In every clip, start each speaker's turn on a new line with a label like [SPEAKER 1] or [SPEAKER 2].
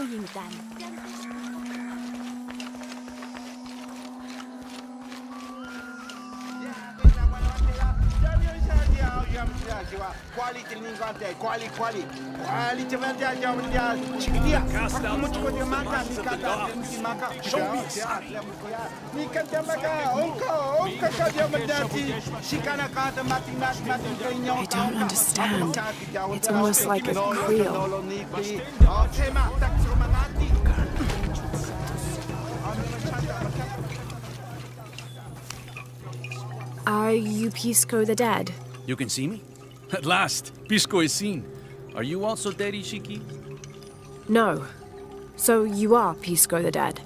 [SPEAKER 1] Yingtan.
[SPEAKER 2] I don't understand. It's almost like a Creole. Are you Pisco the Dead?
[SPEAKER 3] You can see me? At last, Pisco is seen. Are you also dead, Ishiki?
[SPEAKER 2] No. So you are Pisco the Dead?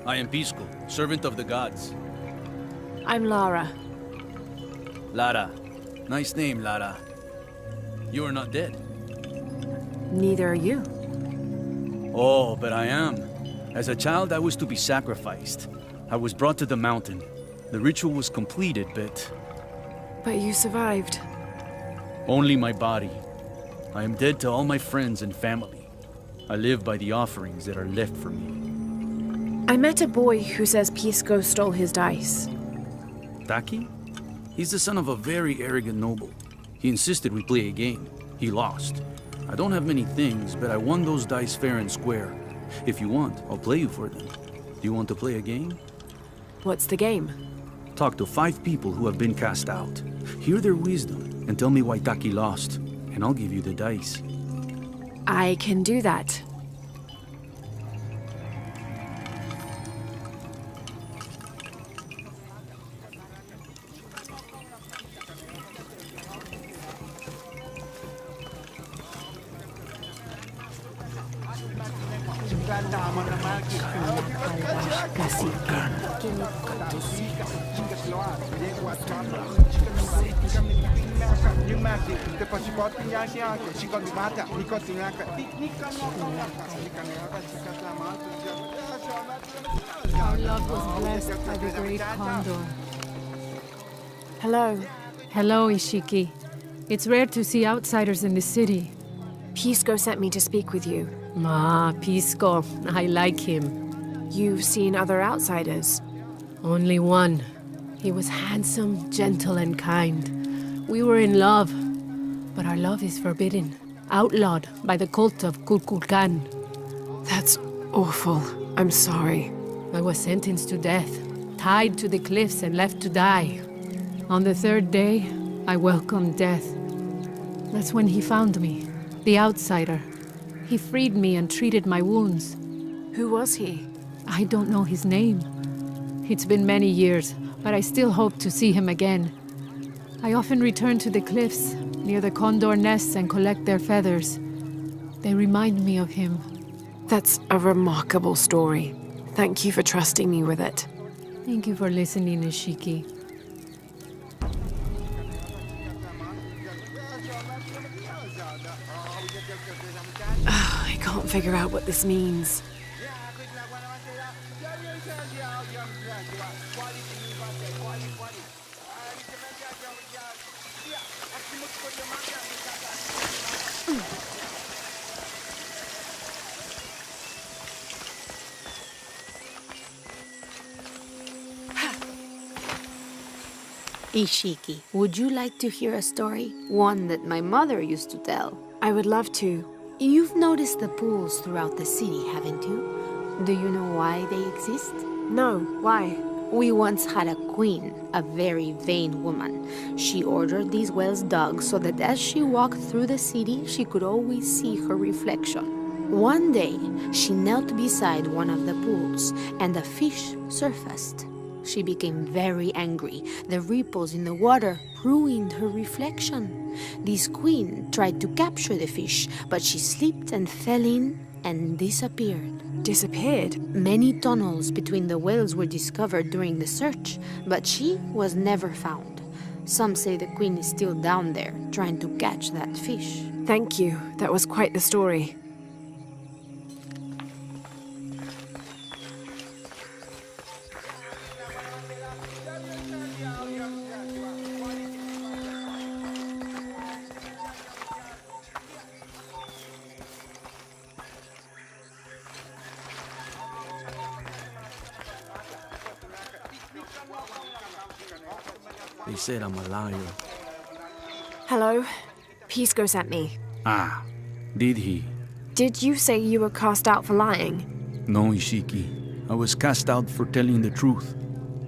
[SPEAKER 3] I am Pisco, servant of the gods.
[SPEAKER 2] I'm Lara.
[SPEAKER 3] Lara. Nice name, Lara. You are not dead.
[SPEAKER 2] Neither are you.
[SPEAKER 3] Oh, but I am. As a child, I was to be sacrificed. I was brought to the mountain. The ritual was completed, but
[SPEAKER 2] But you survived.
[SPEAKER 3] only my body. I am dead to all my friends and family. I live by the offerings that are left for me.
[SPEAKER 2] I met a boy who says Pisco stole his dice.
[SPEAKER 3] Taki? He's the son of a very arrogant noble. He insisted we play a game. He lost. I don't have many things, but I won those dice fair and square. If you want, I'll play you for them. Do you want to play a game?
[SPEAKER 2] What's the game?
[SPEAKER 3] Talk to 5 people who have been cast out. Hear their wisdom and tell me why Taki lost, and I'll give you the dice.
[SPEAKER 2] I can do that.
[SPEAKER 4] Our love was blessed by the great condor.
[SPEAKER 2] Hello.
[SPEAKER 4] Hello, Ishiki. It's rare to see outsiders in the city.
[SPEAKER 2] Pisco sent me to speak with you.
[SPEAKER 4] Ah, Pisco. I like him.
[SPEAKER 2] You've seen other outsiders.
[SPEAKER 4] Only one. He was handsome, gentle, and kind. We were in love. But our love is forbidden. Outlawed by the cult of Kukulkan.
[SPEAKER 2] That's awful. I'm sorry.
[SPEAKER 4] I was sentenced to death, tied to the cliffs and left to die. On the 3rd day, I welcomed death. That's when he found me, the outsider. He freed me and treated my wounds.
[SPEAKER 2] Who was he?
[SPEAKER 4] I don't know his name. It's been many years, but I still hope to see him again. I often return to the cliffs, near the condor nests, and collect their feathers. They remind me of him.
[SPEAKER 2] That's a remarkable story. Thank you for trusting me with it.
[SPEAKER 4] Thank you for listening, Ishiki.
[SPEAKER 2] I can't figure out what this means.
[SPEAKER 1] Ishiki, would you like to hear a story? One that my mother used to tell.
[SPEAKER 2] I would love to.
[SPEAKER 1] You've noticed the pools throughout the city, haven't you? Do you know why they exist?
[SPEAKER 2] No, why?
[SPEAKER 1] We once had a queen, a very vain woman. She ordered these wells dug so that as she walked through the city, she could always see her reflection. One day, she knelt beside one of the pools, and a fish surfaced. She became very angry. The ripples in the water ruined her reflection. This queen tried to capture the fish, but she slipped and fell in and disappeared.
[SPEAKER 2] Disappeared?
[SPEAKER 1] Many tunnels between the wells were discovered during the search, but she was never found. Some say the queen is still down there, trying to catch that fish.
[SPEAKER 2] Thank you. That was quite the story.
[SPEAKER 3] They said I'm a liar.
[SPEAKER 2] Hello? Pisco sent me.
[SPEAKER 3] Ah, did he?
[SPEAKER 2] Did you say you were cast out for lying?
[SPEAKER 3] No, Ishiki. I was cast out for telling the truth.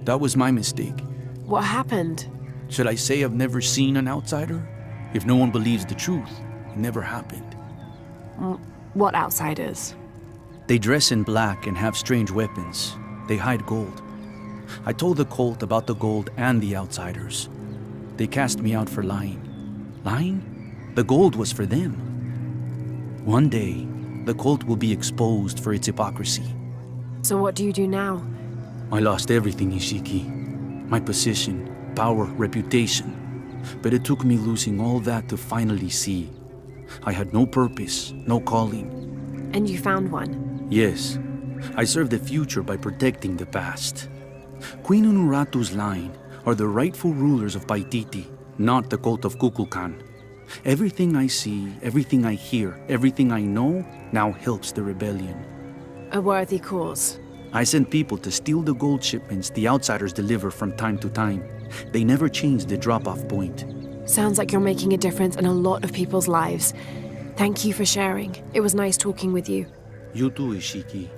[SPEAKER 3] That was my mistake.
[SPEAKER 2] What happened?
[SPEAKER 3] Should I say I've never seen an outsider? If no one believes the truth, it never happened.
[SPEAKER 2] What outsiders?
[SPEAKER 3] They dress in black and have strange weapons. They hide gold. I told the cult about the gold and the outsiders. They cast me out for lying. Lying? The gold was for them. One day, the cult will be exposed for its hypocrisy.
[SPEAKER 2] So what do you do now?
[SPEAKER 3] I lost everything, Ishiki. My position, power, reputation. But it took me losing all that to finally see. I had no purpose, no calling.
[SPEAKER 2] And you found one?
[SPEAKER 3] Yes, I serve the future by protecting the past. Queen Unuratu's line are the rightful rulers of Paititi, not the cult of Kukulkan. Everything I see, everything I hear, everything I know now helps the rebellion.
[SPEAKER 2] A worthy cause.
[SPEAKER 3] I send people to steal the gold shipments the outsiders deliver from time to time. They never change the drop-off point.
[SPEAKER 2] Sounds like you're making a difference in a lot of people's lives. Thank you for sharing. It was nice talking with you.
[SPEAKER 3] You too, Ishiki.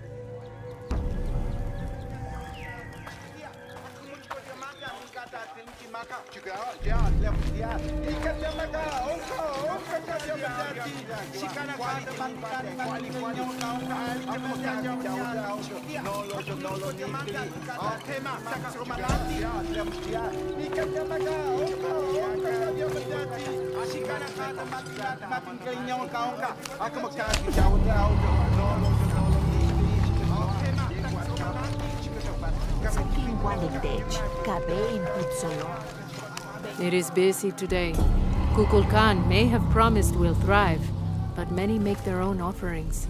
[SPEAKER 4] It is busy today. Kukulkan may have promised we'll thrive, but many make their own offerings.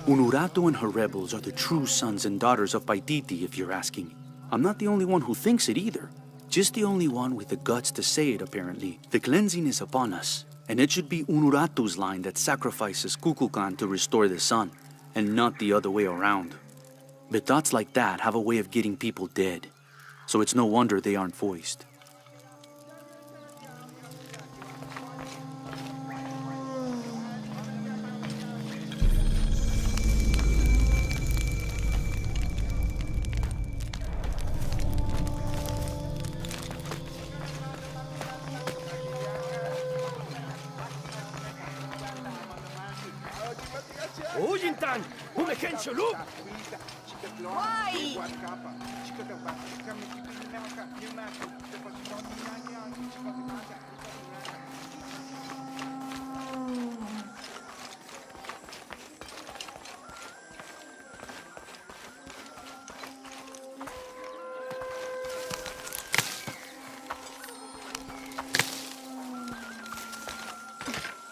[SPEAKER 3] Unuratu and her rebels are the true sons and daughters of Paititi, if you're asking. I'm not the only one who thinks it either. Just the only one with the guts to say it, apparently. The cleansing is upon us, and it should be Unuratu's line that sacrifices Kukulkan to restore the sun, and not the other way around. But thoughts like that have a way of getting people dead, so it's no wonder they aren't voiced.
[SPEAKER 5] Ujintan! Umekensho look!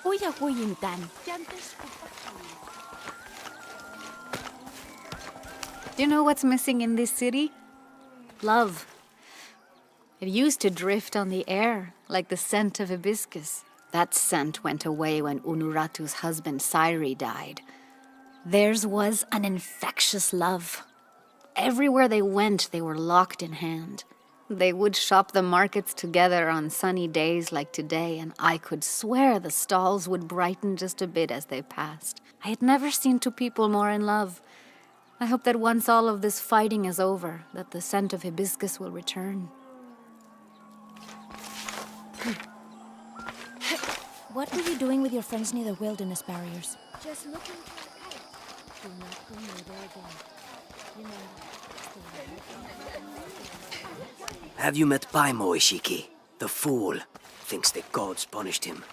[SPEAKER 6] Uya Ujintan. Do you know what's missing in this city? Love. It used to drift on the air, like the scent of hibiscus. That scent went away when Unuratu's husband Sairi died. Theirs was an infectious love. Everywhere they went, they were locked in hand. They would shop the markets together on sunny days like today, and I could swear the stalls would brighten just a bit as they passed. I had never seen two people more in love. I hope that once all of this fighting is over, that the scent of hibiscus will return.
[SPEAKER 7] What were you doing with your friends near the wilderness barriers? Just looking for a kite. Do not go near there again. Remember,
[SPEAKER 5] Have you met Paimo, Ishiki? The fool thinks the gods punished him.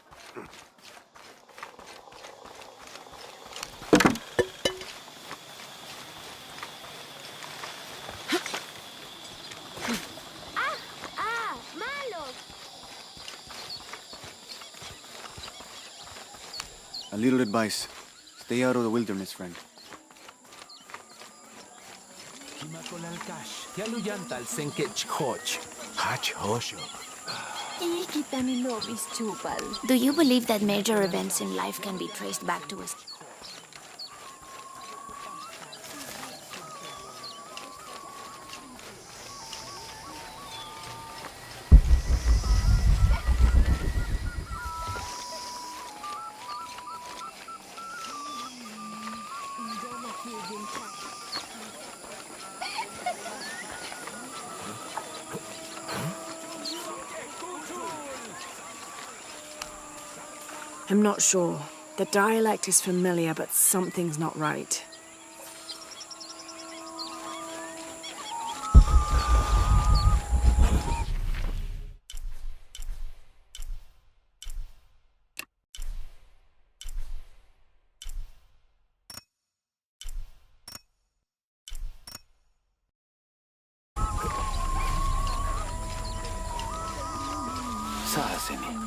[SPEAKER 8] A little advice. Stay out of the wilderness, friend.
[SPEAKER 7] Do you believe that major events in life can be traced back to us?
[SPEAKER 2] I'm not sure. The dialect is familiar, but something's not right.
[SPEAKER 5] Saaseni.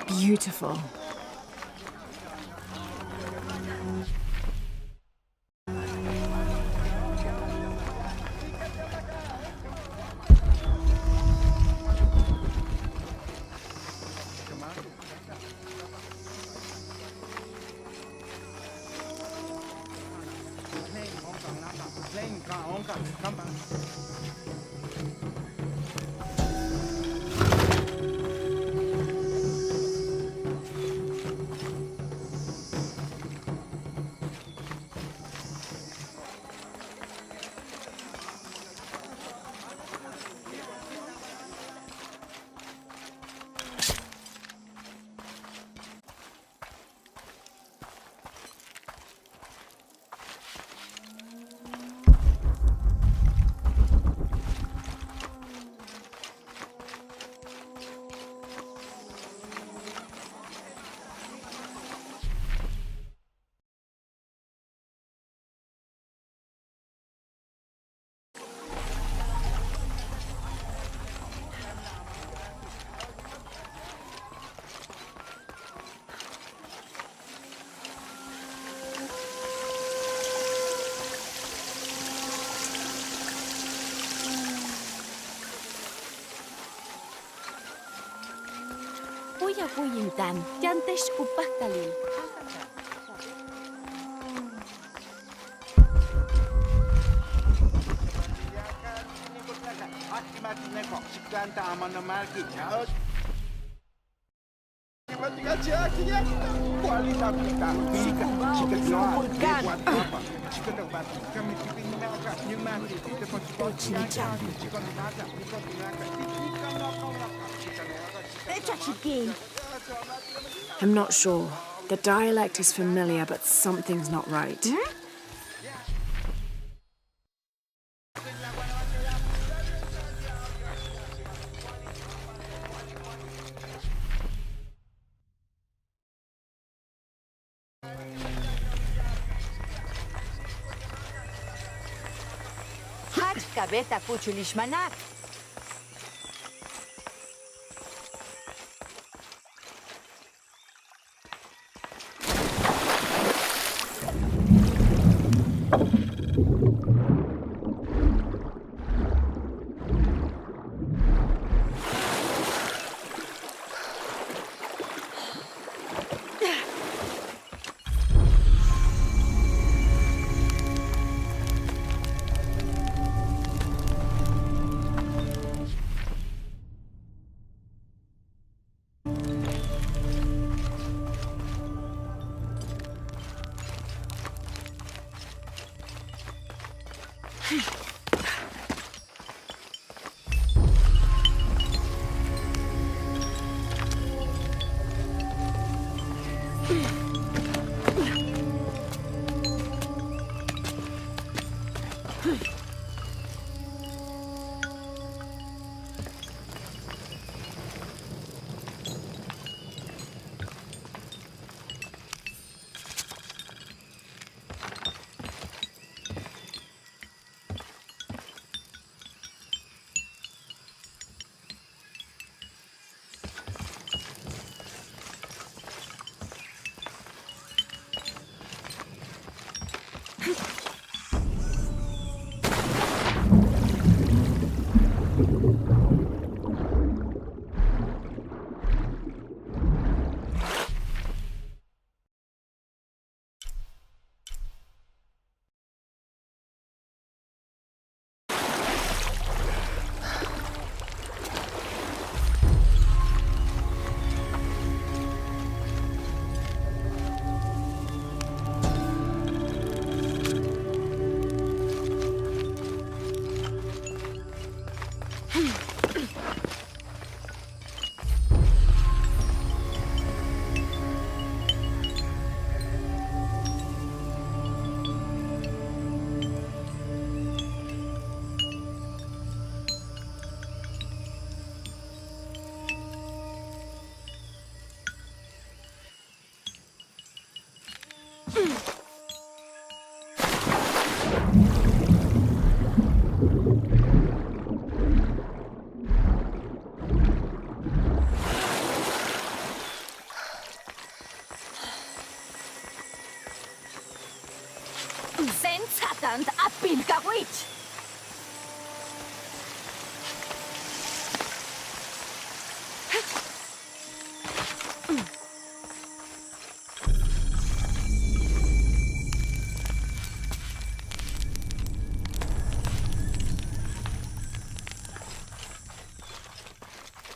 [SPEAKER 2] Beautiful.
[SPEAKER 7] Puya puyintan, yantesh upahkalil.
[SPEAKER 2] I'm not sure. The dialect is familiar, but something's not right.
[SPEAKER 9] Cabeta Puchulishmanak.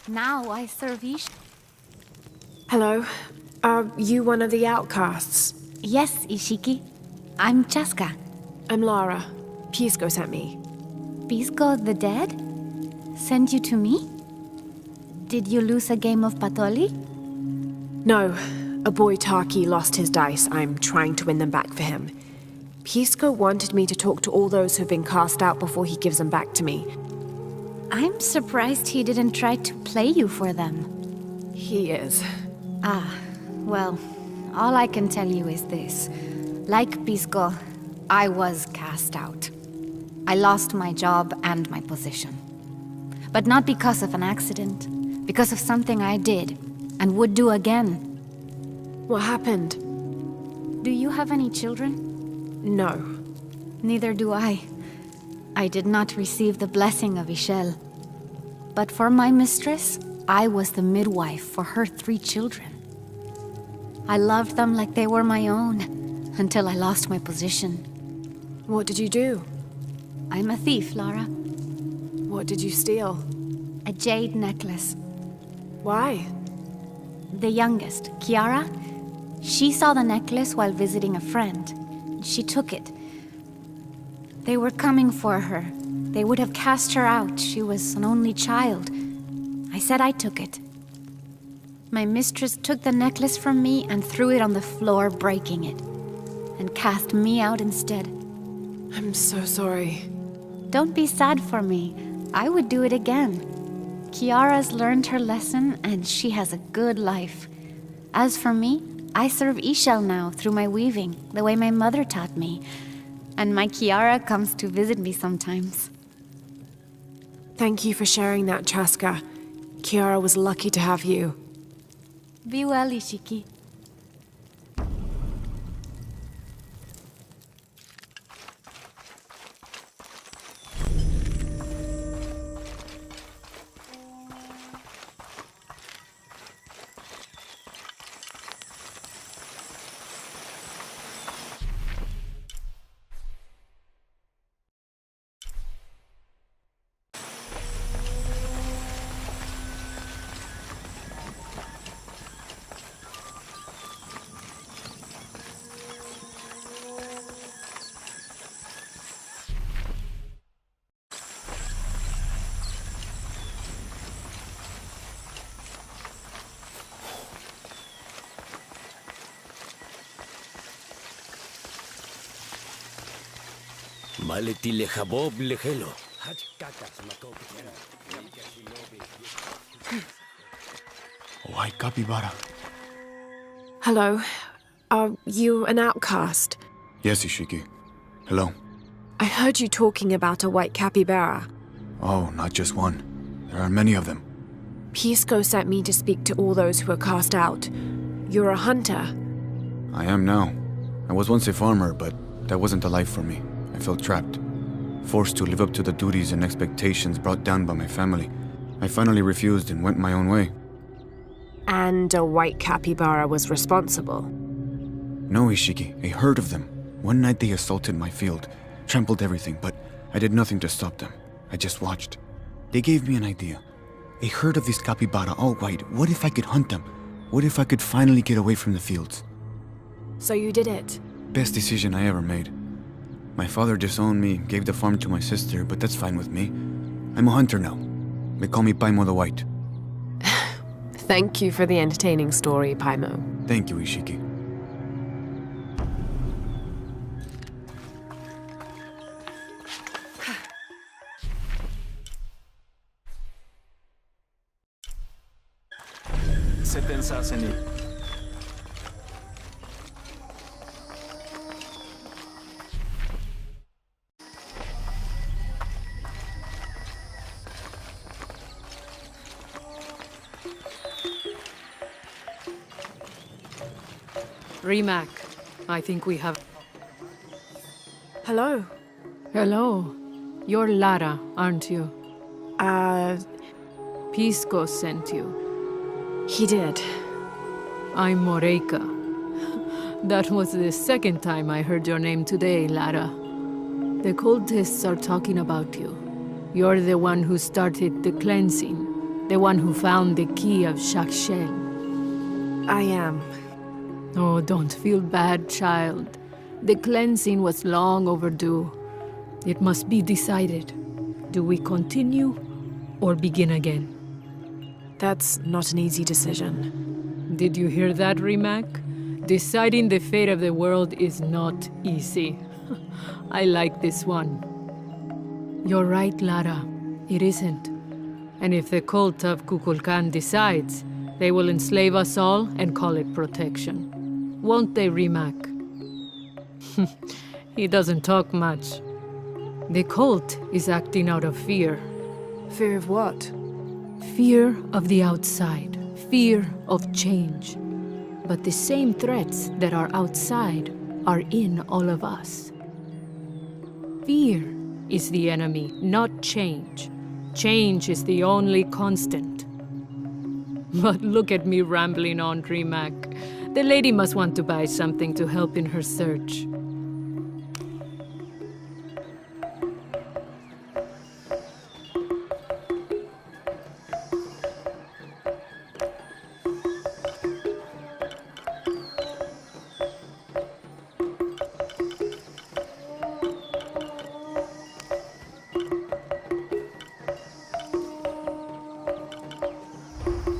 [SPEAKER 6] Now I serve Ish.
[SPEAKER 2] Hello. Are you one of the outcasts?
[SPEAKER 6] Yes, Ishiki. I'm Chaska.
[SPEAKER 2] I'm Lara. Pisco sent me.
[SPEAKER 6] Pisco the dead? Sent you to me? Did you lose a game of Patoli?
[SPEAKER 2] No. A boy Taki lost his dice. I'm trying to win them back for him. Pisco wanted me to talk to all those who've been cast out before he gives them back to me.
[SPEAKER 6] I'm surprised he didn't try to play you for them.
[SPEAKER 2] He is.
[SPEAKER 6] Well, all I can tell you is this. Like Pisco, I was cast out. I lost my job and my position. But not because of an accident, because of something I did and would do again.
[SPEAKER 2] What happened?
[SPEAKER 6] Do you have any children?
[SPEAKER 2] No.
[SPEAKER 6] Neither do I. I did not receive the blessing of Ishel. But for my mistress, I was the midwife for her 3 children. I loved them like they were my own, until I lost my position.
[SPEAKER 2] What did you do?
[SPEAKER 6] I'm a thief, Lara.
[SPEAKER 2] What did you steal?
[SPEAKER 6] A jade necklace.
[SPEAKER 2] Why?
[SPEAKER 6] The youngest, Kiara, she saw the necklace while visiting a friend. She took it. They were coming for her. They would have cast her out. She was an only child. I said I took it. My mistress took the necklace from me and threw it on the floor, breaking it, and cast me out instead.
[SPEAKER 2] I'm so sorry.
[SPEAKER 6] Don't be sad for me. I would do it again. Kiara's learned her lesson, and she has a good life. As for me, I serve Ishel now through my weaving, the way my mother taught me. And my Kiara comes to visit me sometimes.
[SPEAKER 2] Thank you for sharing that, Chaska. Kiara was lucky to have you.
[SPEAKER 6] Be well, Ishiki.
[SPEAKER 5] Maleti lejabob lejelo.
[SPEAKER 8] White capybara.
[SPEAKER 2] Hello. Are you an outcast?
[SPEAKER 8] Yes, Ishiki. Hello.
[SPEAKER 2] I heard you talking about a white capybara.
[SPEAKER 8] Oh, not just one. There are many of them.
[SPEAKER 2] Pisco sent me to speak to all those who are cast out. You're a hunter.
[SPEAKER 8] I am now. I was once a farmer, but that wasn't a life for me. I felt trapped. Forced to live up to the duties and expectations brought down by my family. I finally refused and went my own way.
[SPEAKER 2] And a white capybara was responsible.
[SPEAKER 8] No, Ishiki. A herd of them. One night they assaulted my field, trampled everything, but I did nothing to stop them. I just watched. They gave me an idea. A herd of these capybara, all white. What if I could hunt them? What if I could finally get away from the fields?
[SPEAKER 2] So you did it.
[SPEAKER 8] Best decision I ever made. My father disowned me, gave the farm to my sister, but that's fine with me. I'm a hunter now. They call me Paimo the White.
[SPEAKER 2] Thank you for the entertaining story, Paimo.
[SPEAKER 8] Thank you, Ishiki.
[SPEAKER 4] Rimac, I think we have...
[SPEAKER 2] Hello.
[SPEAKER 4] Hello. You're Lara, aren't you? Pisco sent you.
[SPEAKER 2] He did.
[SPEAKER 4] I'm Moreika. That was the second time I heard your name today, Lara. The cultists are talking about you. You're the one who started the cleansing. The one who found the key of Shakshel.
[SPEAKER 2] I am.
[SPEAKER 4] Oh, don't feel bad, child. The cleansing was long overdue. It must be decided. Do we continue or begin again?
[SPEAKER 2] That's not an easy decision.
[SPEAKER 4] Did you hear that, Rimac? Deciding the fate of the world is not easy. I like this one. You're right, Lara. It isn't. And if the cult of Kukulkan decides, they will enslave us all and call it protection. Won't they, Rimac? He doesn't talk much. The cult is acting out of fear.
[SPEAKER 2] Fear of what?
[SPEAKER 4] Fear of the outside. Fear of change. But the same threats that are outside are in all of us. Fear is the enemy, not change. Change is the only constant. But look at me rambling on, Rimac. The lady must want to buy something to help in her search.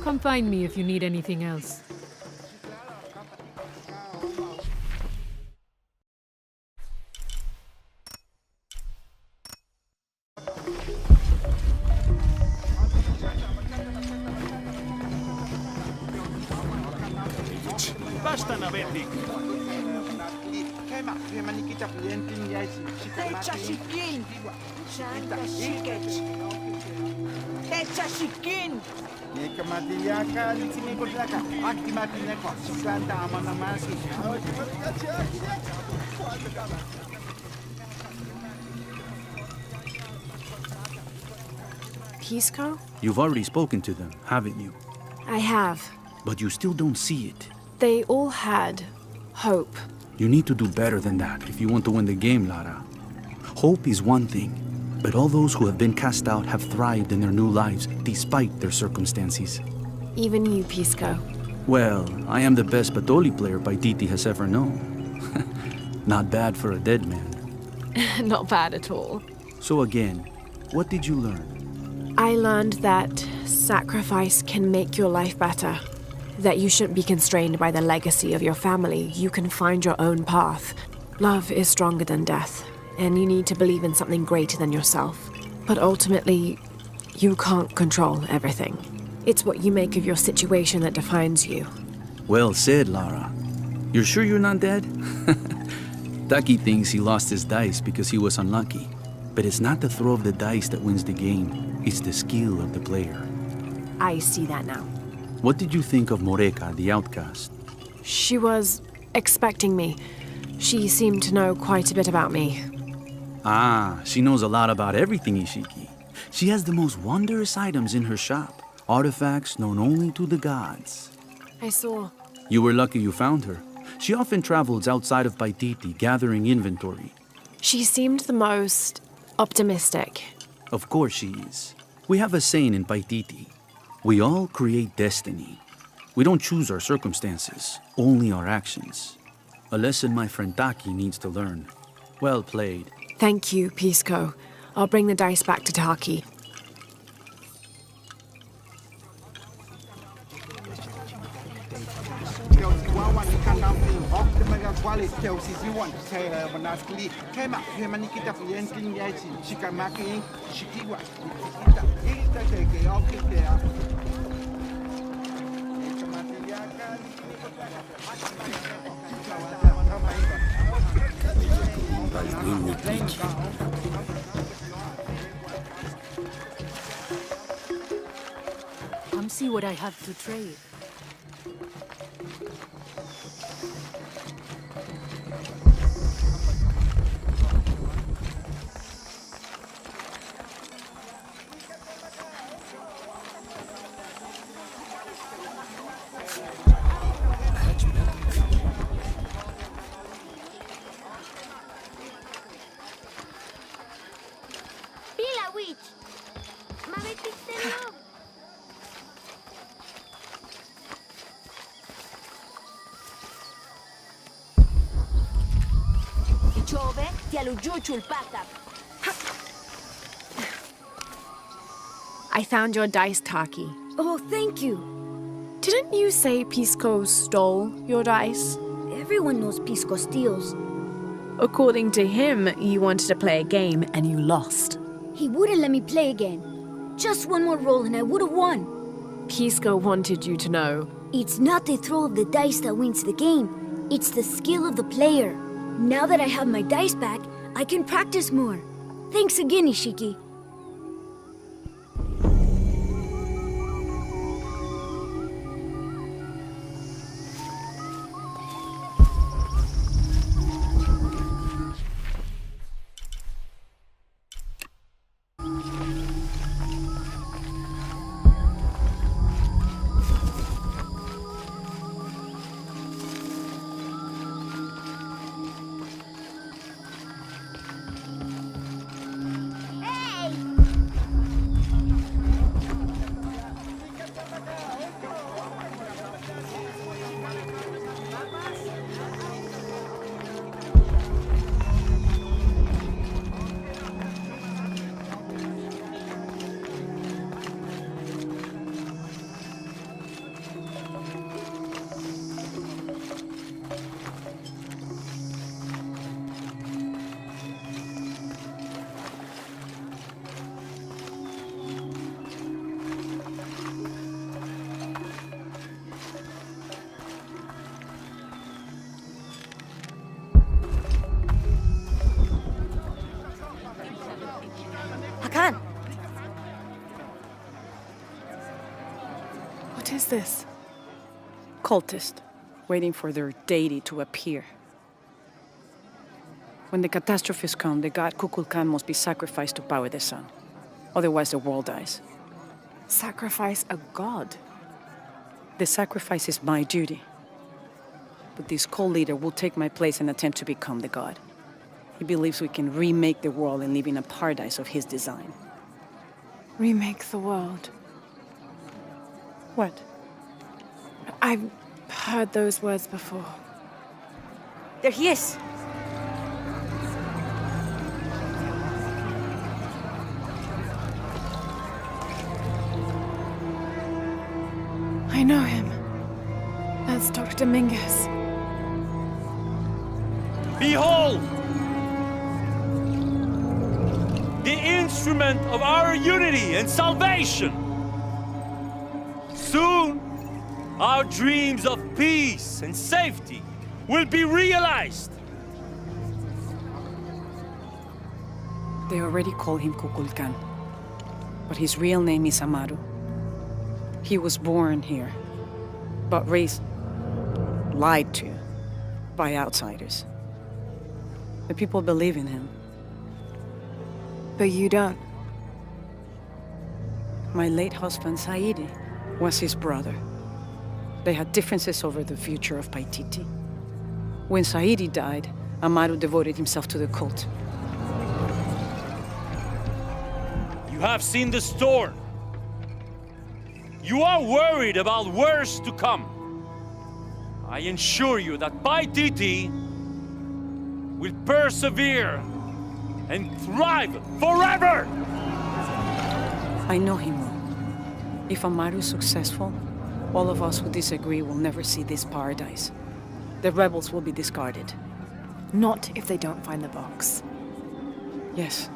[SPEAKER 4] Come find me if you need anything else.
[SPEAKER 2] Pisco?
[SPEAKER 3] You've already spoken to them, haven't you?
[SPEAKER 2] I have.
[SPEAKER 3] But you still don't see it.
[SPEAKER 2] They all had hope.
[SPEAKER 3] You need to do better than that if you want to win the game, Lara. Hope is one thing, but all those who have been cast out have thrived in their new lives despite their circumstances.
[SPEAKER 2] Even you, Pisco.
[SPEAKER 3] Well, I am the best Patoli player Paititi has ever known. Not bad for a dead man.
[SPEAKER 2] Not bad at all.
[SPEAKER 3] So again, what did you learn?
[SPEAKER 2] I learned that sacrifice can make your life better. That you shouldn't be constrained by the legacy of your family. You can find your own path. Love is stronger than death, and you need to believe in something greater than yourself. But ultimately, you can't control everything. It's what you make of your situation that defines you.
[SPEAKER 3] Well said, Lara. You're sure you're not dead? Taki thinks he lost his dice because he was unlucky. But it's not the throw of the dice that wins the game. It's the skill of the player.
[SPEAKER 2] I see that now.
[SPEAKER 3] What did you think of Moreka, the outcast?
[SPEAKER 2] She was expecting me. She seemed to know quite a bit about me.
[SPEAKER 3] Ah, she knows a lot about everything, Ishiki. She has the most wondrous items in her shop. Artifacts known only to the gods.
[SPEAKER 2] I saw.
[SPEAKER 3] You were lucky you found her. She often travels outside of Paititi, gathering inventory.
[SPEAKER 2] She seemed the most optimistic.
[SPEAKER 3] Of course she is. We have a saying in Paititi. We all create destiny. We don't choose our circumstances, only our actions. A lesson my friend Taki needs to learn. Well played.
[SPEAKER 2] Thank you, Pisco. I'll bring the dice back to Taki.
[SPEAKER 4] Come see what I have to trade.
[SPEAKER 2] I found your dice, Taki.
[SPEAKER 7] Oh, thank you.
[SPEAKER 2] Didn't you say Pisco stole your dice?
[SPEAKER 7] Everyone knows Pisco steals.
[SPEAKER 2] According to him, you wanted to play a game and you lost.
[SPEAKER 7] He wouldn't let me play again. Just one more roll and I would have won.
[SPEAKER 2] Pisco wanted you to know.
[SPEAKER 7] It's not the throw of the dice that wins the game. It's the skill of the player. Now that I have my dice back, I can practice more. Thanks again, Ishiki. Hakan!
[SPEAKER 2] What is this?
[SPEAKER 10] Cultist, waiting for their deity to appear. When the catastrophes come, the god Kukulkan must be sacrificed to power the sun. Otherwise, the world dies.
[SPEAKER 2] Sacrifice a god?
[SPEAKER 10] The sacrifice is my duty. But this cult leader will take my place and attempt to become the god. He believes we can remake the world and live in a paradise of his design.
[SPEAKER 2] Remake the world.
[SPEAKER 10] What?
[SPEAKER 2] I've heard those words before.
[SPEAKER 7] There he is!
[SPEAKER 2] I know him. That's Dr. Dominguez.
[SPEAKER 11] Behold! The instrument of our unity and salvation! Soon, our dreams of peace and safety will be realized!
[SPEAKER 10] They already call him Kukulkan, but his real name is Amaru. He was born here, but raised, lied to, by outsiders. The people believe in him.
[SPEAKER 2] But you don't.
[SPEAKER 10] My late husband, Saidi, was his brother. They had differences over the future of Paititi. When Saidi died, Amaru devoted himself to the cult.
[SPEAKER 11] You have seen the storm. You are worried about worse to come. I assure you that Paititi will persevere and thrive forever!
[SPEAKER 10] I know he will. If Amaru is successful, all of us who disagree will never see this paradise. The rebels will be discarded.
[SPEAKER 2] Not if they don't find the box.
[SPEAKER 10] Yes.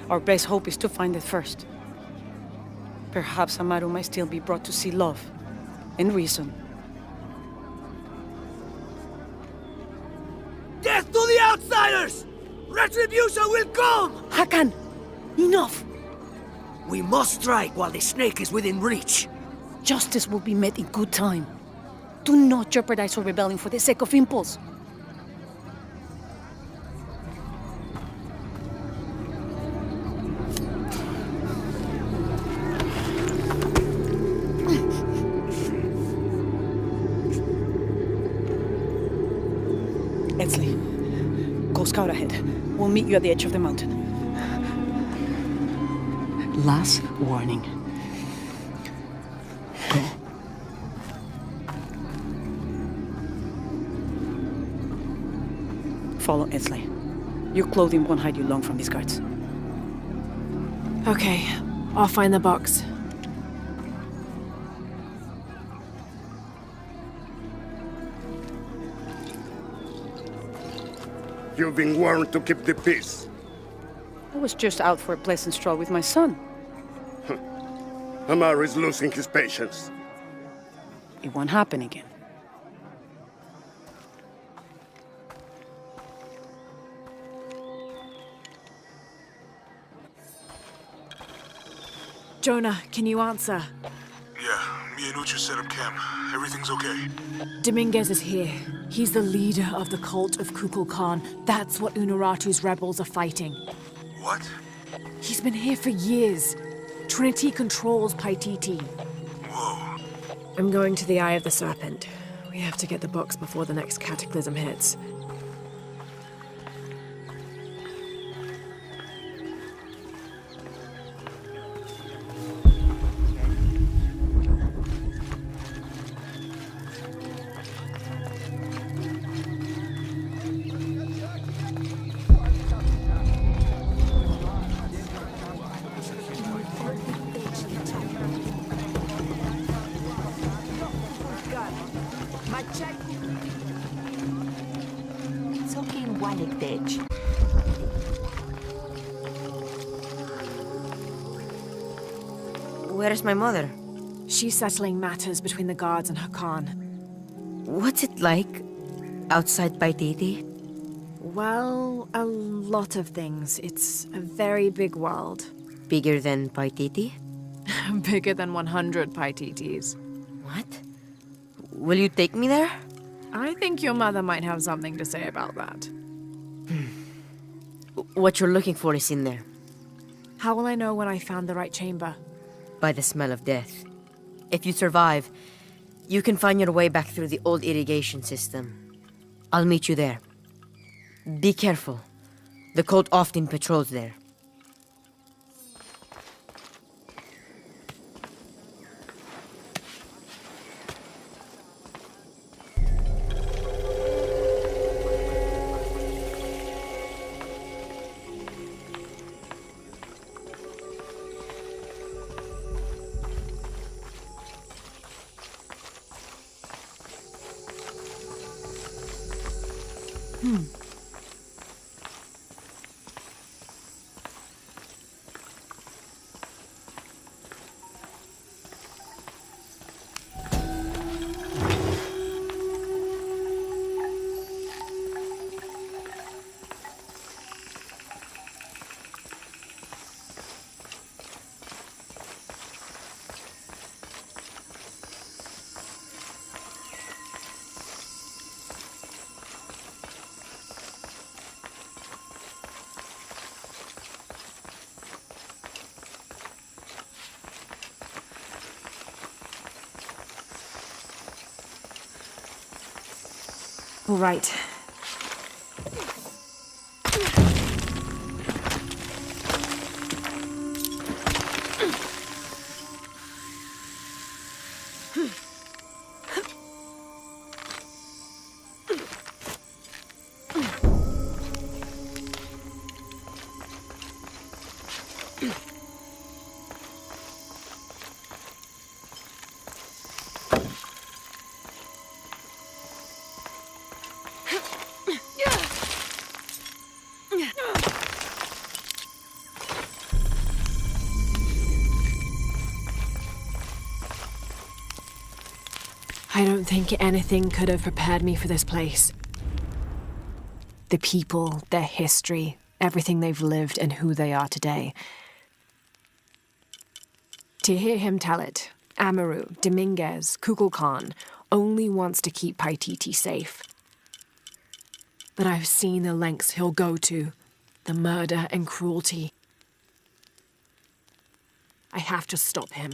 [SPEAKER 10] Our best hope is to find it first. Perhaps Amaru might still be brought to see love and reason.
[SPEAKER 5] Death to the outsiders! Retribution will come!
[SPEAKER 10] Hakan! Enough!
[SPEAKER 5] We must strike while the snake is within reach.
[SPEAKER 10] Justice will be met in good time. Do not jeopardize our rebellion for the sake of impulse. Etzli, go scout ahead. We'll meet you at the edge of the mountain. Last warning. Go. Follow Etzli. Your clothing won't hide you long from these guards.
[SPEAKER 2] Okay, I'll find the box.
[SPEAKER 12] You've been warned to keep the peace.
[SPEAKER 10] I was just out for a pleasant stroll with my son.
[SPEAKER 12] Amaru is losing his patience.
[SPEAKER 10] It won't happen again.
[SPEAKER 2] Jonah, can you answer?
[SPEAKER 13] Yeah, me and Ucha set up camp. Everything's okay.
[SPEAKER 2] Dominguez is here. He's the leader of the cult of Kukulkan. That's what Unuratu's rebels are fighting.
[SPEAKER 13] What?
[SPEAKER 2] He's been here for years. Trinity controls Paititi.
[SPEAKER 13] Whoa.
[SPEAKER 2] I'm going to the Eye of the Serpent. We have to get the box before the next cataclysm hits.
[SPEAKER 14] Where's my mother?
[SPEAKER 2] She's settling matters between the guards and Hakan.
[SPEAKER 14] What's it like outside Paititi?
[SPEAKER 2] Well, a lot of things. It's a very big world.
[SPEAKER 14] Bigger than Paititi?
[SPEAKER 2] Bigger than 100 Paititis.
[SPEAKER 14] What? Will you take me there?
[SPEAKER 2] I think your mother might have something to say about that.
[SPEAKER 14] What you're looking for is in there.
[SPEAKER 2] How will I know when I found the right chamber?
[SPEAKER 14] By the smell of death. If you survive, you can find your way back through the old irrigation system. I'll meet you there. Be careful. The cult often patrols there.
[SPEAKER 2] All right. I don't think anything could have prepared me for this place. The people, their history, everything they've lived and who they are today. To hear him tell it, Amaru, Dominguez, Kukulkan only wants to keep Paititi safe. But I've seen the lengths he'll go to, the murder and cruelty. I have to stop him.